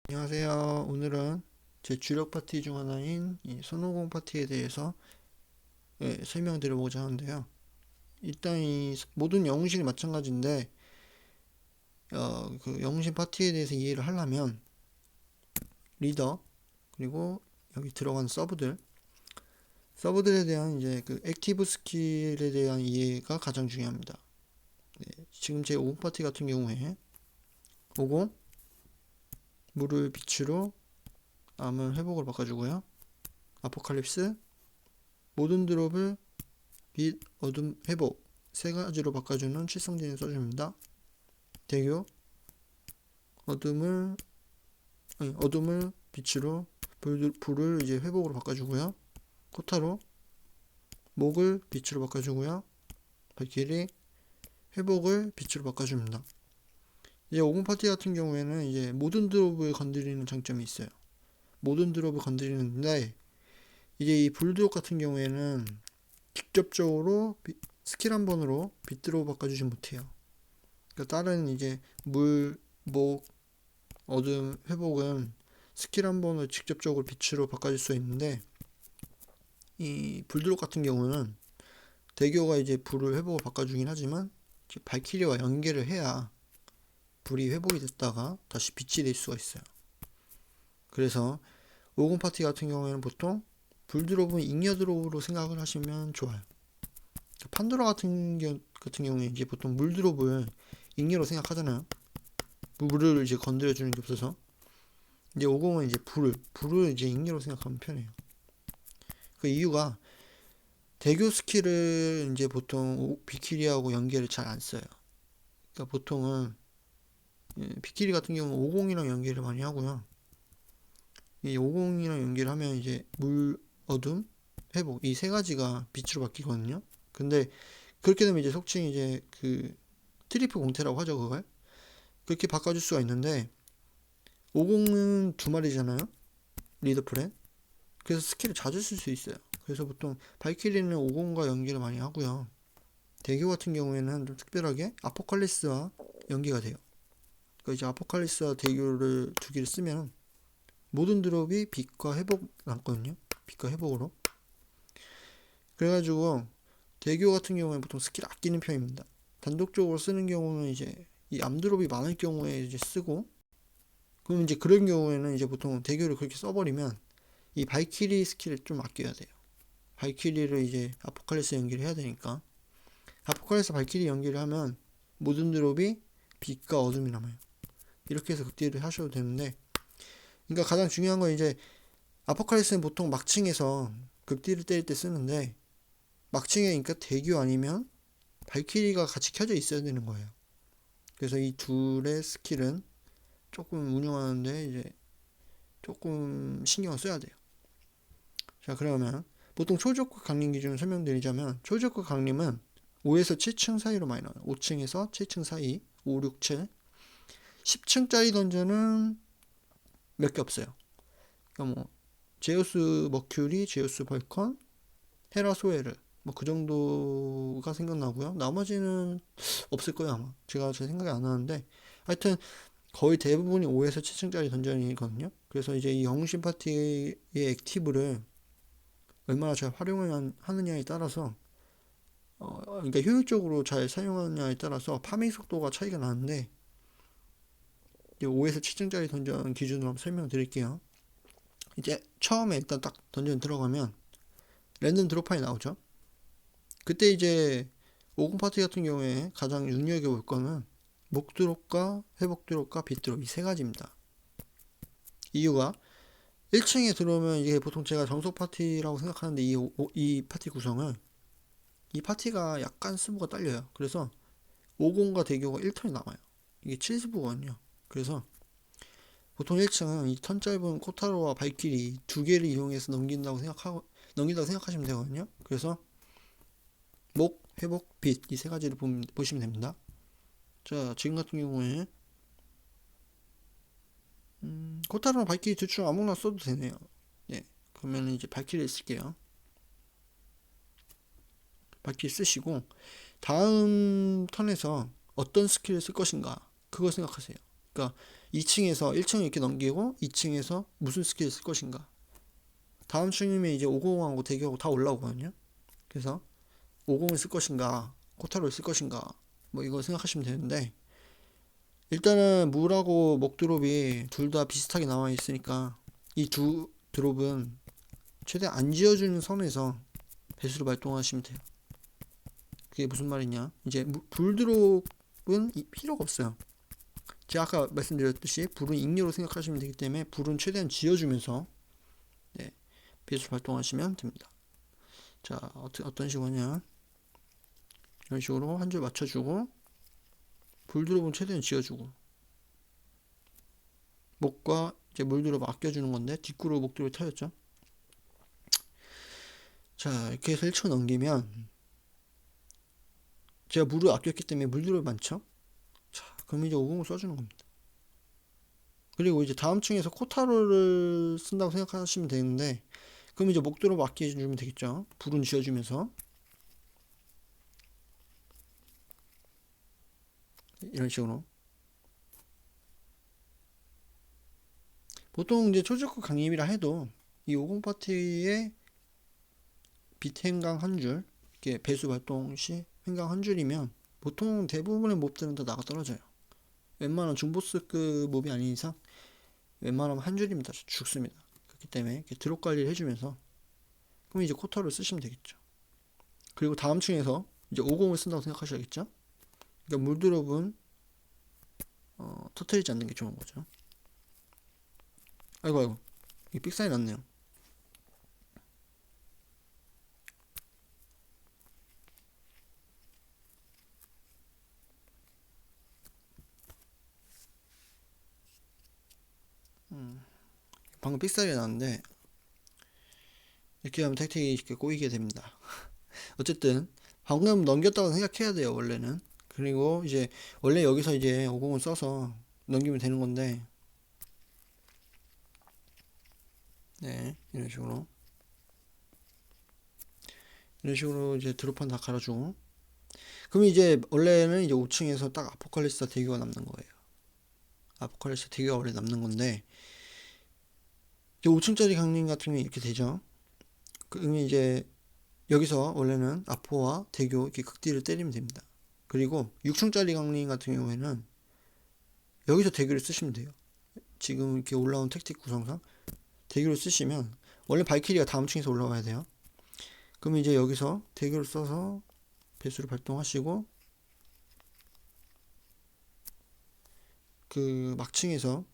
안녕하세요. 오늘은 제 주력 파티 중 하나인 이 손오공 파티에 대해서 설명드려보고자 하는데요. 일단 이 모든 영웅실이 마찬가지인데 그 영웅실 파티에 대해서 이해를 하려면 리더 그리고 여기 들어간 서브들에 대한 이제 그 액티브 스킬에 대한 이해가 가장 중요합니다. 지금 제 50 파티 같은 경우에 50 물을 빛으로 암을 회복을 바꿔주고요. 아포칼립스 모든 드롭을 빛, 어둠, 회복 세 가지로 바꿔주는 칠성진을 써줍니다. 대교 어둠을 어둠을 빛으로 불을 이제 회복으로 바꿔주고요. 코타로 목을 빛으로 바꿔주고요. 발키리 회복을 빛으로 바꿔줍니다. 이제 오븐 파티 같은 경우에는 이제 모든 드롭을 건드리는 장점이 있어요. 모든 드롭을 건드리는데 이제 이 불드롭 같은 경우에는 직접적으로 스킬 한 번으로 빛으로 바꿔주지 못해요. 그러니까 다른 이제 물, 목, 어둠, 회복은 스킬 한 번을 직접적으로 빛으로 바꿔줄 수 있는데 이 불드롭 같은 경우는 대교가 이제 불을 회복을 바꿔주긴 하지만 발키리와 연계를 해야 불이 회복이 됐다가 다시 빛이 될 수가 있어요. 그래서 오공 파티 같은 경우에는 보통 불드롭은 잉여 드롭으로 생각을 하시면 좋아요. 판도라 같은 경우에 이제 보통 물 드롭을 잉여로 생각하잖아요. 물을 이제 건드려주는 게 없어서 이제 오공은 이제 불을 이제 잉여로 생각하면 편해요. 그 이유가 대교 스킬을 이제 보통 비키리하고 연계를 잘 안 써요. 그러니까 보통은 비키리 같은 경우는 50이랑 연계를 많이 하고요. 이 50이랑 연계를 하면 이제 물, 어둠, 회복 이 세 가지가 빛으로 바뀌거든요. 근데 그렇게 되면 이제 속칭 이제 그 트리플 공태라고 하죠, 그걸. 그렇게 바꿔줄 수가 있는데 50은 두 마리잖아요. 리더 프렌. 그래서 스킬을 자주 쓸 수 있어요. 그래서 보통 발키리는 50과 연계를 많이 하고요. 대교 같은 경우에는 좀 특별하게 아포칼리스와 연계가 돼요. 그러니까 이제 아포칼리스와 대교를 두 개를 쓰면 모든 드롭이 빛과 회복 남거든요. 빛과 회복으로. 그래가지고 대교 같은 경우에 보통 스킬 아끼는 편입니다. 단독적으로 쓰는 경우는 이제 이 암드롭이 많을 경우에 이제 쓰고 그럼 이제 그런 경우에는 이제 보통 대교를 그렇게 써버리면 이 발키리 스킬을 좀 아껴야 돼요. 발키리를 이제 아포칼리스 연기를 해야 되니까 아포칼리스 발키리 연기를 하면 모든 드롭이 빛과 어둠이 남아요. 이렇게 해서 극딜을 하셔도 되는데 그러니까 가장 중요한 건 이제 아포칼리스는 보통 막층에서 극딜을 때릴 때 쓰는데 막층에 그러니까 대교 아니면 발키리가 같이 켜져 있어야 되는 거예요. 그래서 이 둘의 스킬은 조금 운영하는데 이제 조금 신경을 써야 돼요. 자, 그러면 보통 초저가 강림 기준을 설명드리자면 초저가 강림은 5에서 7층 사이로 많이 나와요. 5층에서 7층 사이 5, 6, 7 10층짜리 던전은 몇 개 없어요. 그러니까 뭐 제우스 머큐리, 제우스 벌컨, 헤라 소에르 뭐 그 정도가 생각나고요. 나머지는 없을 거예요 아마. 제가 제 생각이 안 나는데 하여튼 거의 대부분이 5에서 7층짜리 던전이거든요. 그래서 이제 이 영웅신 파티의 액티브를 얼마나 잘 활용하느냐에 따라서 그러니까 효율적으로 잘 사용하느냐에 따라서 파밍 속도가 차이가 나는데 5에서 7층짜리 던전 기준으로 한번 설명드릴게요. 이제 처음에 일단 딱 던전 들어가면 랜덤 드롭판이 나오죠. 그때 이제 오공 파티 같은 경우에 가장 눈여겨볼 거는 목 드롭과 회복 드롭과 빛 드롭 이 세 가지입니다. 이유가 1층에 들어오면 이게 보통 제가 정석 파티라고 생각하는데 이 파티 구성은 이 파티가 약간 스무가 딸려요. 그래서 50과 대교가 1턴이 남아요. 이게 70부거든요. 그래서 보통 1층은 이 턴 짧은 코타로와 발길이 두 개를 이용해서 넘긴다고 생각하시면 되거든요. 그래서 목, 회복, 빛 이 세 가지를 보시면 됩니다. 자, 지금 같은 경우에 코타로나 발길이 둘 중 아무나 써도 되네요. 네, 그러면 이제 발길이 쓸게요. 발길이 쓰시고 다음 턴에서 어떤 스킬을 쓸 것인가 그걸 생각하세요. 그러니까 2층에서 1층 이렇게 넘기고 2층에서 무슨 스킬을 쓸 것인가. 다음 층이면 이제 5공하고 대기하고 다 올라오거든요. 그래서 5공을 쓸 것인가, 코타로를 쓸 것인가, 뭐 이거 생각하시면 되는데, 일단은 물하고 목 드롭이 둘 다 비슷하게 나와 있으니까 이 두 드롭은 최대한 안 지어주는 선에서 배수를 발동하시면 돼요. 그게 무슨 말이냐? 이제 불 드롭은 필요가 없어요. 제가 아까 말씀드렸듯이 불은 ing료로 생각하시면 되기 때문에 불은 최대한 지어주면서 네, 배수 발동하시면 됩니다. 자, 어떤 식으로 하냐? 이런 식으로 한 줄 맞춰주고 불 드롭은 최대한 지어주고 목과 이제 물 드롭 아껴주는 건데 뒷구로 목 드롭 타였죠. 자, 이렇게 해서 1초 넘기면 제가 물을 아꼈기 때문에 물 드롭이 많죠. 자, 그럼 이제 50을 써주는 겁니다. 그리고 이제 다음 층에서 코타로를 쓴다고 생각하시면 되는데, 그럼 이제 목 드롭 아껴주면 되겠죠. 불은 지어주면서 이런 식으로. 보통 이제 초저급 강림이라 해도 이 50 파티의 빛 행강 한 줄, 이렇게 배수 발동 시 행강 한 줄이면 보통 대부분의 몹들은 다 나가 떨어져요. 웬만한 중보스급 몹이 아닌 이상 웬만하면 한 줄이면 다 죽습니다. 그렇기 때문에 이렇게 드롭 관리를 해주면서 그럼 이제 코터를 쓰시면 되겠죠. 그리고 다음 층에서 이제 50을 쓴다고 생각하셔야겠죠. 그러니까 물 드롭은 터트리지 않는 게 좋은 거죠. 아이고 이 삑사리 났네요. 방금 삑사리 났는데 이렇게 하면 택틱이 이렇게 꼬이게 됩니다. 어쨌든 방금 넘겼다고 생각해야 돼요, 원래는. 그리고 이제 원래 여기서 이제 50을 써서 넘기면 되는 건데, 네, 이런 식으로 이제 드롭판 다 갈아주고, 그럼 이제 원래는 이제 5층에서 딱 아포칼리스타 대교가 남는 거예요. 아포칼리스타 대교가 원래 남는 건데, 이제 5층짜리 강림 같은 경우는 이렇게 되죠. 그러면 이제 여기서 원래는 아포와 대교 이렇게 극딜을 때리면 됩니다. 그리고 6층짜리 강림 같은 경우에는 여기서 대교를 쓰시면 돼요. 지금 이렇게 올라온 택틱 구성상 대교를 쓰시면 원래 발키리가 다음 층에서 올라와야 돼요. 그러면 이제 여기서 대교를 써서 배수를 발동하시고 그 막층에서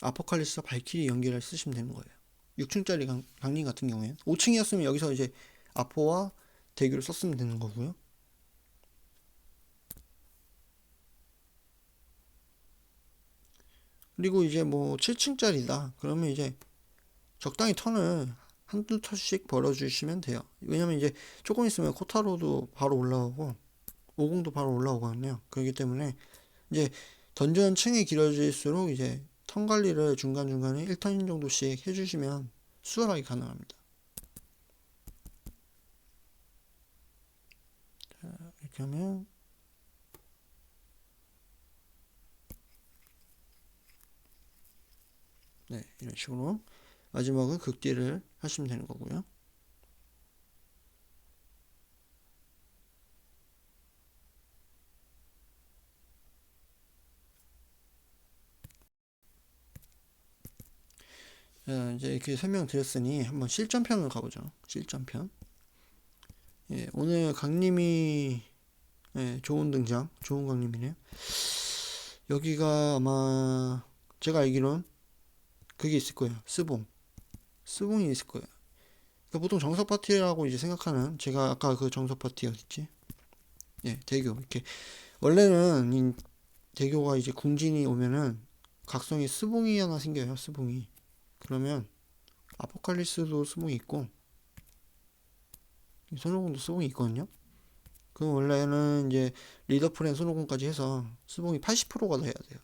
아포칼리스와 발키리 연계를 쓰시면 되는 거예요. 6층짜리 강림 같은 경우에는 5층이었으면 여기서 이제 아포와 대교를 썼으면 되는 거고요. 그리고 이제 뭐 7층짜리다 그러면 이제 적당히 턴을 한두 턴씩 벌어주시면 돼요. 왜냐면 이제 조금 있으면 코타로도 바로 올라오고 50도 바로 올라오거든요. 그렇기 때문에 이제 던전 층이 길어질수록 이제 턴 관리를 중간중간에 1턴 정도씩 해주시면 수월하게 가능합니다. 자, 이렇게 하면 네, 이런 식으로 마지막은 극딜을 하시면 되는 거고요. 자, 이제 이렇게 설명드렸으니 한번 실전편으로 가보죠. 실전편. 예, 오늘 강림이 예, 좋은 등장, 좋은 강림이네요. 여기가 아마 제가 알기론 그게 있을 거예요. 스봉이 있을 거예요. 그러니까 보통 정석 파티라고 이제 생각하는 제가 아까 그 정석 파티 어딨지? 예, 대교 이렇게 원래는 이 대교가 이제 궁진이 오면은 각성이 스봉이 하나 생겨요. 스봉이 그러면 아포칼리스도 스봉이 있고 손오공도 스봉이 있거든요. 그 원래는 이제 리더프렌 손오공까지 해서 스봉이 80%가 돼야 돼요.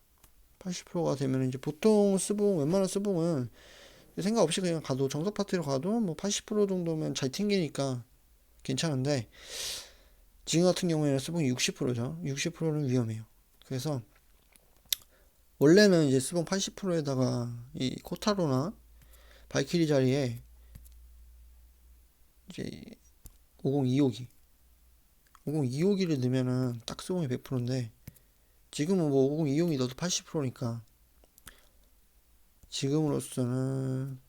80%가 되면 이제 보통 스봉 웬만한 스봉은 생각 없이 그냥 가도 정석 파티로 가도 뭐 80% 정도면 잘 튕기니까 괜찮은데 지금 같은 경우에는 스봉이 60%죠. 60%는 위험해요. 그래서 원래는 이제 스봉 80%에다가 이 코타로나 발키리 자리에 이제 502호기 502호기를 넣으면은 딱 스봉이 100%인데 지금은 뭐 502호기 넣어도 80%니까 지금으로서는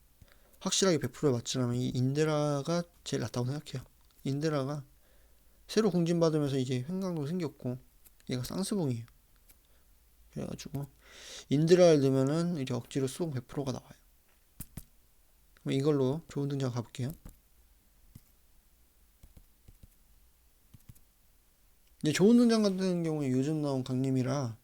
확실하게 100%에 맞추려면 이 인데라가 제일 낫다고 생각해요. 인데라가 새로 공진받으면서 이제 횡강도 생겼고 얘가 쌍스봉이에요. 그래가지고 인데라를 넣으면은 이제 억지로 수봉 100%가 나와요. 그럼 이걸로 좋은 등장 가볼게요. 이제 좋은 등장 같은 경우에 요즘 나온 강림이라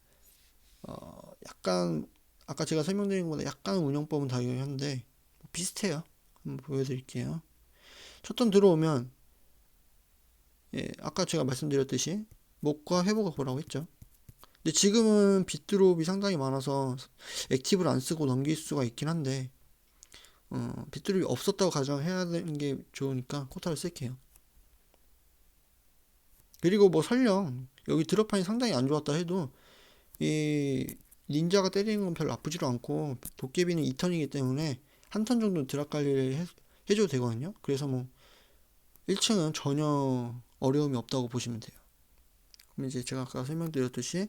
약간 아까 제가 설명드린 것보다 약간 운영법은 다르긴한데 비슷해요. 한번 보여드릴게요. 첫 턴 들어오면 아까 제가 말씀드렸듯이 목과 회복을 보라고 했죠. 근데 지금은 빗드롭이 상당히 많아서 액티브를 안 쓰고 넘길 수가 있긴 한데 빗드롭이 없었다고 가정해야 되는 게 좋으니까 코타를 쓸게요. 그리고 뭐 설령 여기 드롭판이 상당히 안 좋았다 해도 이 닌자가 때리는 건 별로 아프지도 않고 도깨비는 2턴이기 때문에 한 턴 정도 드랍 관리를 해줘도 되거든요. 그래서 뭐 1층은 전혀 어려움이 없다고 보시면 돼요. 그럼 이제 제가 아까 설명드렸듯이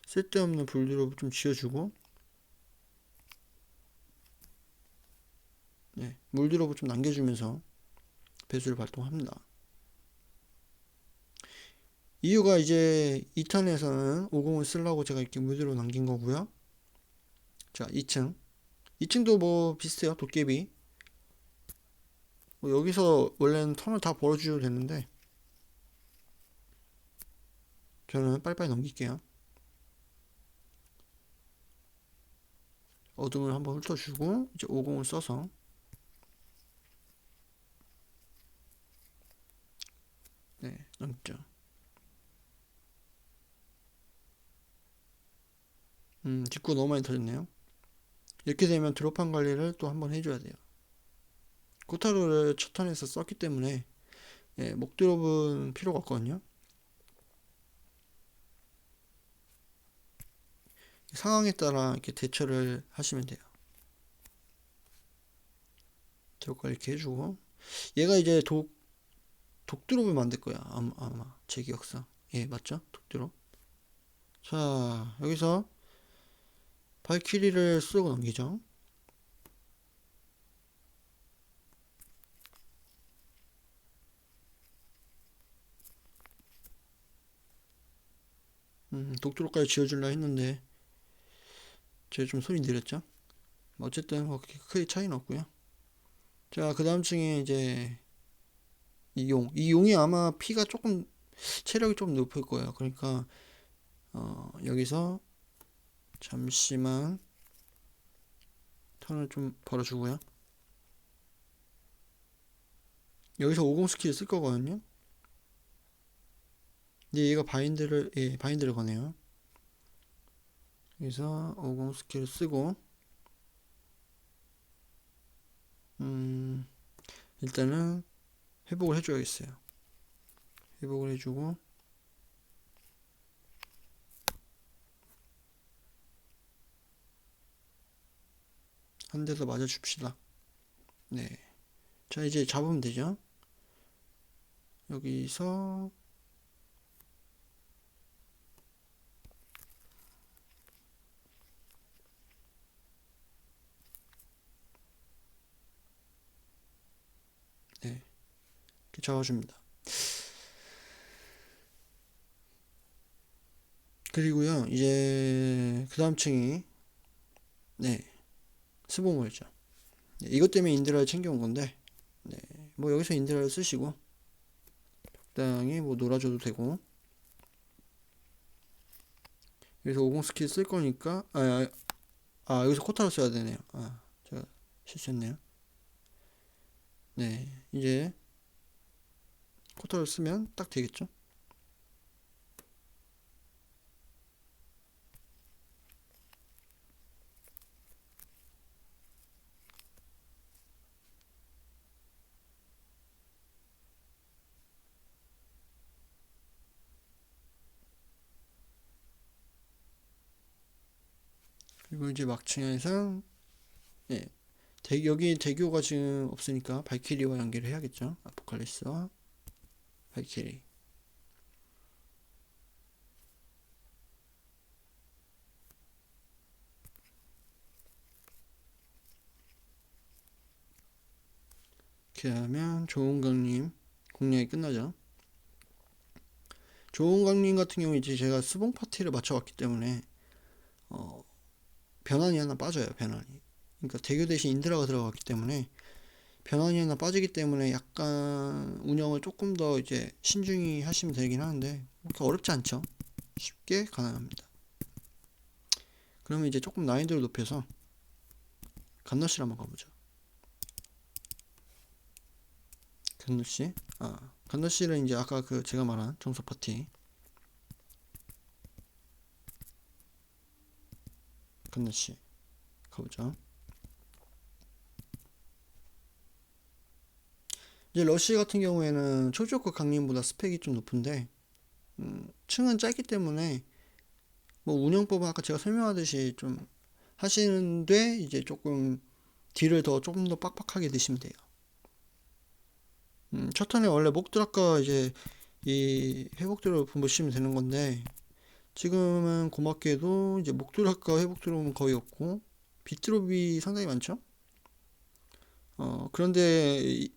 쓸데없는 불드롭 좀 지워주고 물드롭을 좀 남겨주면서 배수를 발동합니다. 이유가 이제 2턴에서는 50을 쓰려고 제가 이렇게 물드롭 남긴 거고요. 자, 2층도 뭐 비슷해요. 도깨비 뭐 여기서 원래는 턴을 다 벌어주셔도 되는데 저는 빨리빨리 넘길게요. 어둠을 한번 훑어주고 이제 50을 써서 넘죠. 뒷구 너무 많이 터졌네요. 이렇게 되면 드롭한 관리를 또 한번 해줘야 돼요. 코타로를 첫 턴에서 썼기 때문에 목드롭은 필요가 없거든요. 상황에 따라 이렇게 대처를 하시면 돼요. 드롭 관리 이렇게 해주고 얘가 이제 독드롭을 만들 거야. 아마 제 기억상. 맞죠? 독드롭. 자, 여기서 발키리를 쓰고 넘기죠. 독드롭까지 지어주려 했는데 제가 좀 소리 느렸죠. 어쨌든 뭐 그렇게 크게 차이는 없고요. 자, 그 다음 층에 이제 이 용이 아마 피가 조금 체력이 좀 높을 거예요. 그러니까 여기서 잠시만 턴을 좀 벌어주고요. 여기서 50 스킬 쓸 거거든요. 근데 얘가 바인드를 거네요. 여기서 50 스킬 쓰고 일단은 회복을 해줘야겠어요. 회복을 해주고 한 대 더 맞아줍시다. 네. 자, 이제 잡으면 되죠. 여기서 이렇게 잡아줍니다. 그리고요, 이제 그 다음 층이 스봉월죠. 이것 때문에 인드라를 챙겨온 건데 뭐 여기서 인드라를 쓰시고 적당히 뭐 놀아줘도 되고 여기서 50 스킬 쓸 거니까 여기서 코타로 써야 되네요. 제가 실수했네요. 이제 코타로 쓰면 딱 되겠죠. 그리고 이제 막층에서 예, 여기 대교가 지금 없으니까 발키리와 연결을 해야겠죠. 아포칼립스와 발키리. 이렇게 하면 조은강님 공략이 끝나죠. 조은강님 같은 경우 이제 제가 스봉 파티를 맞춰왔기 때문에 변환이 하나 빠져요. 변환이. 그러니까 대교 대신 인드라가 들어갔기 때문에 변환이 하나 빠지기 때문에 약간 운영을 조금 더 이제 신중히 하시면 되긴 하는데 그렇게 어렵지 않죠. 쉽게 가능합니다. 그러면 이제 조금 난이도를 높여서 간너씨를 한번 가보죠. 간너씨. 간너씨는 이제 아까 그 제가 말한 정석 파티. 간너씨 가보죠. 이제 러쉬 같은 경우에는 초저크 강림보다 스펙이 좀 높은데 층은 짧기 때문에 뭐 운영법은 아까 제가 설명하듯이 좀 하시는데 이제 조금 딜을 조금 더 빡빡하게 드시면 돼요. 첫 턴에 원래 목드랍과 이제 이 회복드랍을 보시면 되는 건데 지금은 고맙게도 이제 목드랍과 회복드랍은 거의 없고 빗드롭이 상당히 많죠. 그런데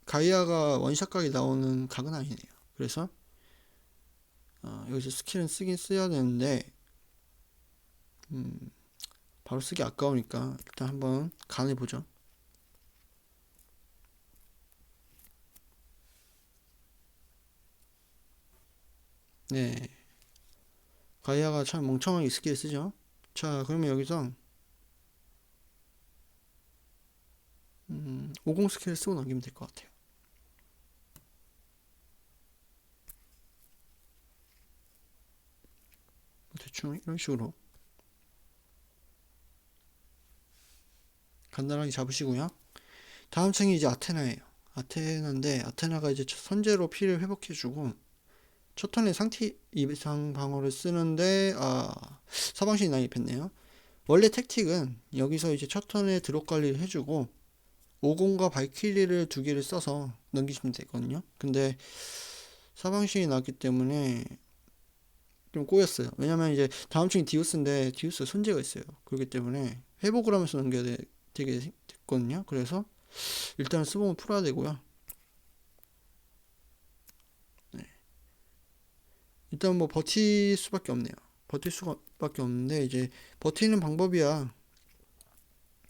가이아가 원샷 각이 나오는 각은 아니네요. 그래서 여기서 스킬은 쓰긴 써야 되는데 바로 쓰기 아까우니까 일단 한번 간해보죠. 네, 가이아가 참 멍청하게 스킬을 쓰죠. 자, 그러면 여기서 50 스킬을 쓰고 넘기면 될 것 같아요. 대충 이런 식으로 간단하게 잡으시고요. 다음 층이 이제 아테나예요. 아테나인데 아테나가 이제 선제로 피를 회복해주고 첫 턴에 상티 이상 방어를 쓰는데 사방신이 난입했네요. 원래 택틱은 여기서 이제 첫 턴에 드롭 관리를 해주고 오공과 발키리를 두 개를 써서 넘기시면 되거든요. 근데 사방신이 나왔기 때문에 좀 꼬였어요. 왜냐면 이제 다음 층이 디우스인데 디우스 손재가 있어요. 그렇기 때문에 회복을 하면서 넘겨야 되게 됐거든요. 그래서 일단은 스봉을 풀어야 되고요. 네. 일단 뭐 버틸 수밖에 없네요. 버틸 수밖에 없는데 이제 버티는 방법이야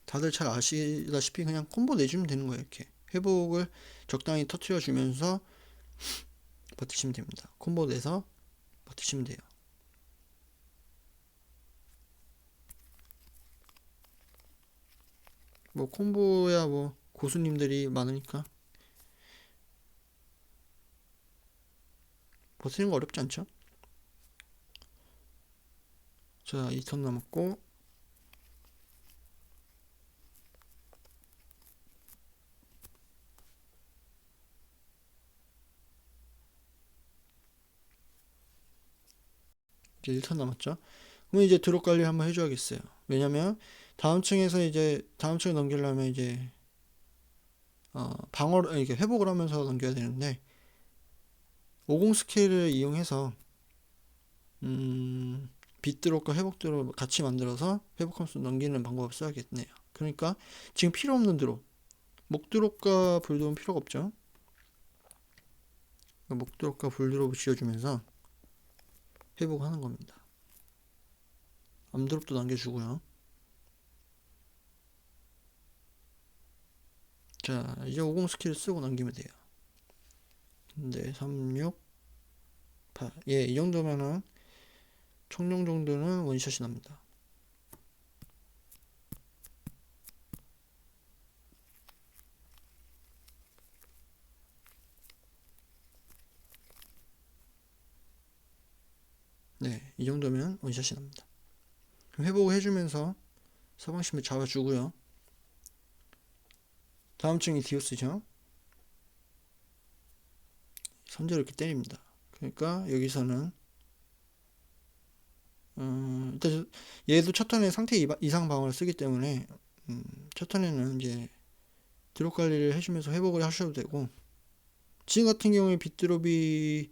다들 잘 아시다시피 그냥 콤보 내주면 되는 거예요. 이렇게 회복을 적당히 터트려 주면서 버티시면 됩니다. 콤보 내서 버티시면 돼요. 뭐 콤보야 뭐 고수님들이 많으니까 버티는 거 어렵지 않죠? 자, 2턴 남았고 이제 1턴 남았죠? 그럼 이제 드롭 관리 한번 해줘야겠어요. 왜냐면 다음 층에서 이제 다음 층에 넘기려면 이제 방어를 이렇게 회복을 하면서 넘겨야 되는데 50 스킬을 이용해서 빗드롭과 회복드롭 같이 만들어서 회복하면서 넘기는 방법을 써야겠네요. 그러니까 지금 필요 없는 드롭 목드롭과 불드롭은 필요가 없죠. 목드롭과 불드롭을 지어주면서 회복하는 겁니다. 암드롭도 남겨주고요. 자, 이제 50 스킬 쓰고 남기면 돼요. 근데 3, 6, 8. 예, 이 정도면은 청룡 정도는 원샷이 납니다. 네, 이 정도면 원샷이 납니다. 그럼 회복을 해주면서 사방심을 잡아주고요. 다음 층이 디오스죠. 선제로 이렇게 때립니다. 그러니까 여기서는 일단 얘도 첫 턴에 상태 이상 방어를 쓰기 때문에 첫 턴에는 이제 드롭 관리를 해주면서 회복을 하셔도 되고, 지금 같은 경우에 빗드롭이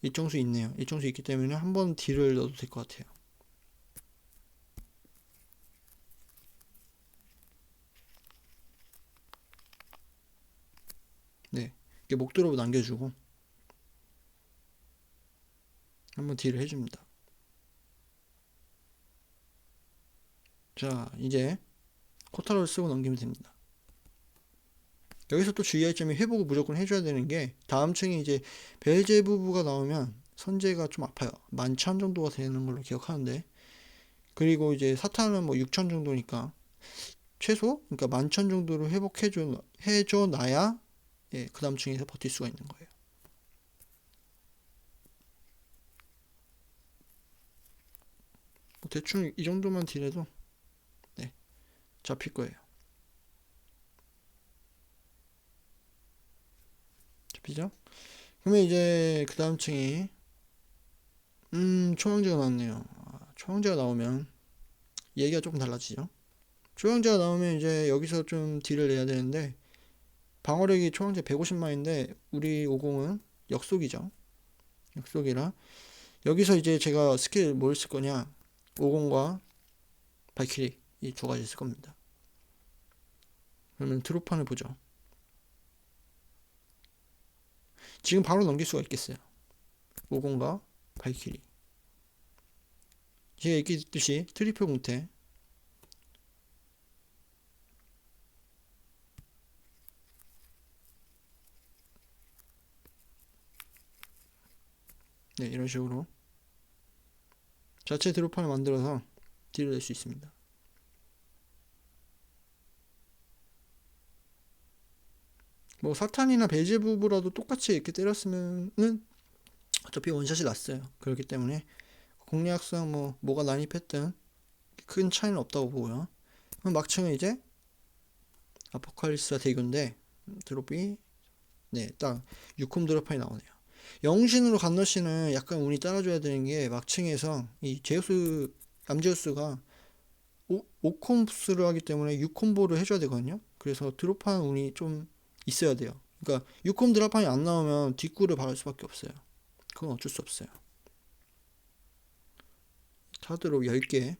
일정수 있네요. 일정수 있기 때문에 한번 딜을 넣어도 될 것 같아요. 네, 이렇게 목드롭 남겨주고 한번 딜을 해줍니다. 자, 이제 코타로를 쓰고 넘기면 됩니다. 여기서 또 주의할 점이 회복을 무조건 해줘야 되는 게, 다음 층에 이제 벨제부부가 나오면 선제가 좀 아파요. 11,000 정도가 되는 걸로 기억하는데, 그리고 이제 사탄은 뭐 6,000 정도니까 최소 그러니까 11,000 정도로 해줘 놔야 예, 그 다음 층에서 버틸 수가 있는 거예요. 뭐 대충 이 정도만 딜해도 네, 잡힐 거예요. 잡히죠? 그러면 이제 그 다음 층이 초황제가 나왔네요. 초황제가 나오면 얘기가 조금 달라지죠. 초황제가 나오면 이제 여기서 좀 딜을 내야 되는데, 방어력이 초황제 150만인데 우리 50은 역속이죠. 역속이라 여기서 이제 제가 스킬 뭘 쓸 거냐, 50과 발키리 이 두 가지 쓸 겁니다. 그러면 드롭판을 보죠. 지금 바로 넘길 수가 있겠어요. 50과 발키리. 제가 얘기했듯이 트리플 공태. 네, 이런 식으로 자체 드롭판을 만들어서 딜을 낼 수 있습니다. 뭐 사탄이나 벨제부브라도 똑같이 이렇게 때렸으면은 어차피 원샷이 났어요. 그렇기 때문에 공략상 뭐가 난입했든 큰 차이는 없다고 보고요. 그럼 막층은 이제 아포칼리스와 대교인데 드롭이 네, 딱 6콤 드롭판이 나오네요. 영신으로 건너씨는 약간 운이 따라줘야 되는 게, 막층에서 이 제우스 암제우스가 5콤프스를 하기 때문에 6콤보를 해줘야 되거든요. 그래서 드롭한 운이 좀 있어야 돼요. 그러니까 6콤 드롭판이 안 나오면 뒷구를 바랄 수밖에 없어요. 그건 어쩔 수 없어요. 카드로 10개.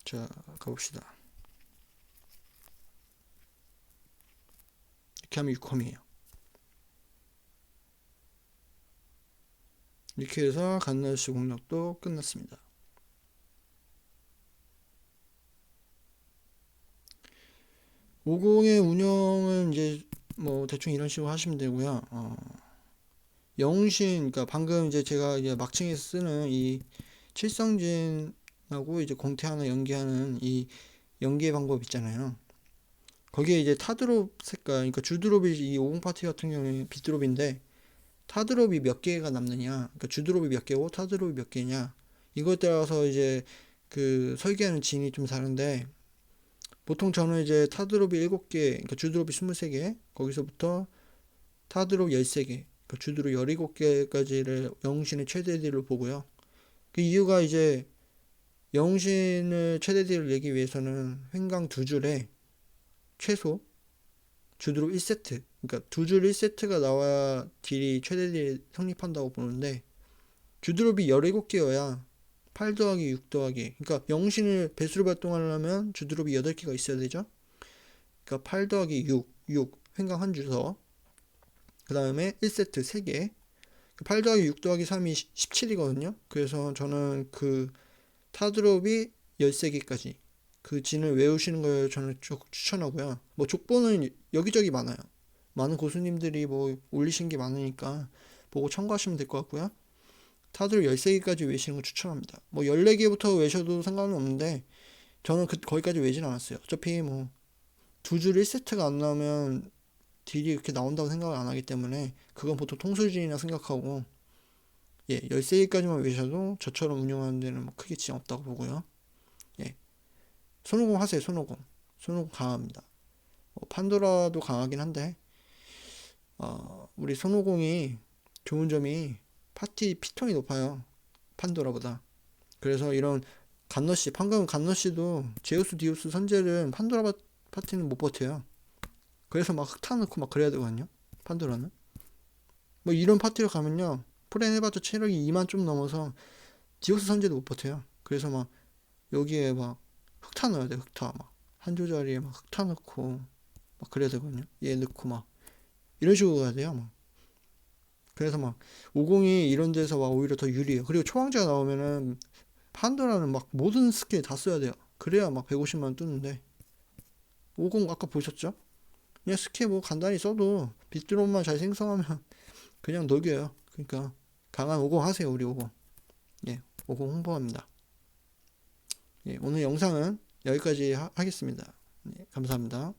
자, 가봅시다. 이렇게 하면 6콤이에요. 이렇게 해서 갓날씨 공략도 끝났습니다. 50의 운영은 이제 뭐 대충 이런 식으로 하시면 되고요. 영신, 그러니까 방금 이제 제가 이제 막층에서 쓰는 이 칠성진하고 이제 공태 하나 연계하는 이 연계 방법 있잖아요. 거기에 이제 타드롭 색깔, 그러니까 주드롭이 이 50 파티 같은 경우에 비드롭인데, 타드롭이 몇 개가 남느냐, 그러니까 주드롭이 몇 개고 타드롭이 몇 개냐, 이거에 따라서 이제 그 설계하는 진이 좀 다른데, 보통 저는 이제 타드롭이 7개, 그러니까 주드롭이 23개, 거기서부터 타드롭 13개, 그러니까 주드롭 17개까지를 영웅신의 최대 딜로 보고요. 그 이유가 이제 영웅신을 최대 딜을 내기 위해서는 횡강 두 줄에 최소 주드롭 1세트, 그러니까 두 줄 1세트가 나와야 딜이 최대 딜 성립한다고 보는데, 주드롭이 17개여야 8 더하기 6 더하기, 그러니까 영신을 배수로 발동하려면 주드롭이 8개가 있어야 되죠. 그러니까 8 더하기 6 횡강 한 주서, 그 다음에 1세트 3개, 8 더하기 6 더하기 3이 17이거든요. 그래서 저는 그 타드롭이 13개까지 그 진을 외우시는 걸 저는 추천하고요. 뭐 족보는 여기저기 많아요. 많은 고수님들이 뭐 올리신 게 많으니까 보고 참고하시면 될 것 같고요. 타드롭 13개까지 외우시는 걸 추천합니다. 뭐 14개부터 외셔도 상관은 없는데, 저는 거기까지 외진 않았어요. 어차피 뭐 두 줄 1세트가 안 나오면 딜이 이렇게 나온다고 생각을 안 하기 때문에 그건 보통 통술진이라 생각하고, 예, 13개까지만 외셔도 저처럼 운영하는 데는 뭐 크게 지장 없다고 보고요. 예, 손오공 하세요. 손오공 강합니다. 판도라도 강하긴 한데, 우리 손오공이 좋은 점이 파티 피통이 높아요. 판도라보다. 그래서 이런 간러시, 방금 간러시도 제우스 디우스 선젤은 판도라 파티는 못 버텨요. 그래서 막 흑타 넣고 막 그래야 되거든요. 판도라는. 뭐 이런 파티를 가면요. 프렌 해봤자 체력이 2만 좀 넘어서 디우스 선젤도 못 버텨요. 그래서 막 여기에 막 흑타 넣어야 돼. 흑타 막 한 조자리에 막 흑타 넣고 막 그래야 되거든요. 얘 넣고 막 이런 식으로 가야 돼요. 막. 그래서 막 50이 이런 데서 막 오히려 더 유리해요. 그리고 초강자가 나오면은 판도라는 막 모든 스킬 다 써야 돼요. 그래야 막 150만 뜨는데 50 아까 보셨죠? 그냥 스킬 뭐 간단히 써도 비트롬만 잘 생성하면 그냥 녹여요. 그러니까 강한 50 하세요. 우리 50. 예, 50 홍보합니다. 예, 오늘 영상은 여기까지 하겠습니다. 예, 감사합니다.